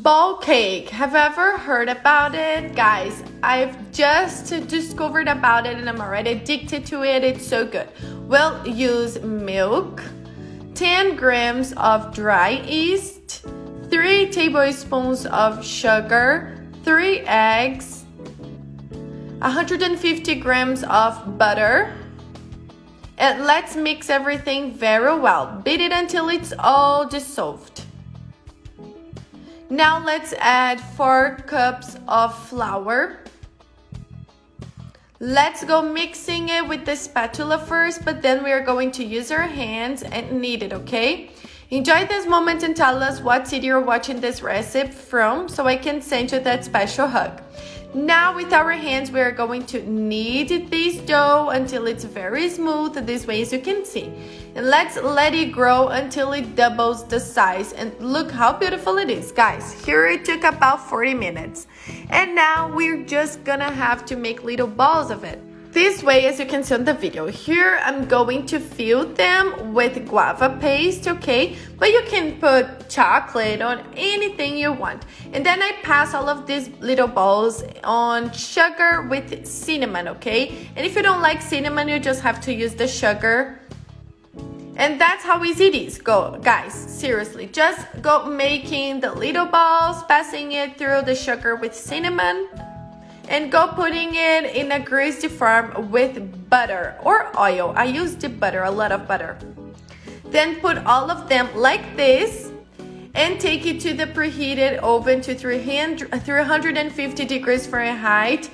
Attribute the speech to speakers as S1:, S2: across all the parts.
S1: Ball cake. Have you ever heard about it? Guys, I've just discovered about it and I'm already addicted to it. It's so good. We'll use milk, 10 grams of dry yeast, 3 tablespoons of sugar, 3 eggs, 150 grams of butter. And let's mix everything very well. Beat it until it's all dissolved. Now let's add 4 cups of flour. Let's go mixing it with the spatula first, but then we are going to use our hands and knead it, okay? Enjoy this moment and tell us what city you're watching this recipe from so I can send you that special hug. Now with our hands, we are going to knead this dough until it's very smooth, this way as you can see. And let's let it grow until it doubles the size. And look how beautiful it is, guys. Here it took about 40 minutes. And now we're just gonna have to make little balls of it. This way, as you can see on the video, here I'm going to fill them with guava paste, okay? But you can put chocolate on anything you want. And then I pass all of these little balls on sugar with cinnamon, okay? And if you don't like cinnamon, you just have to use the sugar. And that's how easy it is. Go, guys, seriously, just go making the little balls, passing it through the sugar with cinnamon. And go putting it in a greasy form with butter or oil. I use the butter, a lot of butter. Then put all of them like this and take it to the preheated oven to 350 degrees Fahrenheit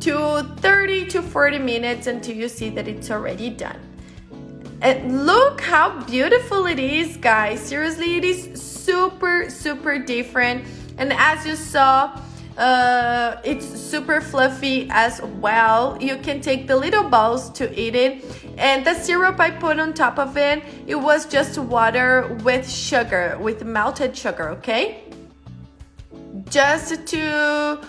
S1: to 30 to 40 minutes until you see that it's already done. And look how beautiful it is, guys. Seriously, it is super, super different. And as you saw, it's super fluffy as well. You can take the little balls to eat it. And the syrup I put on top of it, it was just water with sugar, with melted sugar, okay? Just to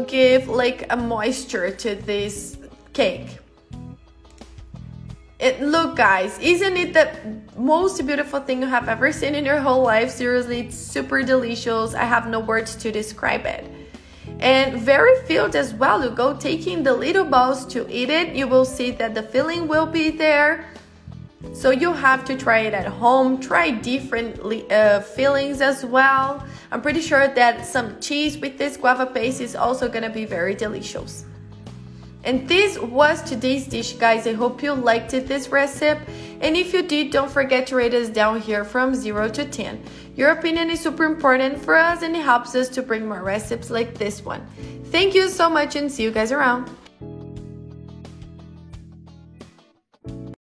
S1: give like a moisture to this cake. And look, guys, isn't it the most beautiful thing you have ever seen in your whole life? Seriously, it's super delicious. I have no words to describe it. And very filled as well. You go taking the little balls to eat it, you will see that the filling will be there. So you have to try it at home. Try different fillings as well. I'm pretty sure that some cheese with this guava paste is also gonna be very delicious. And this was today's dish, guys. I hope you liked this recipe. And if you did, don't forget to rate us down here from 0 to 10. Your opinion is super important for us and it helps us to bring more recipes like this one. Thank you so much and see you guys around.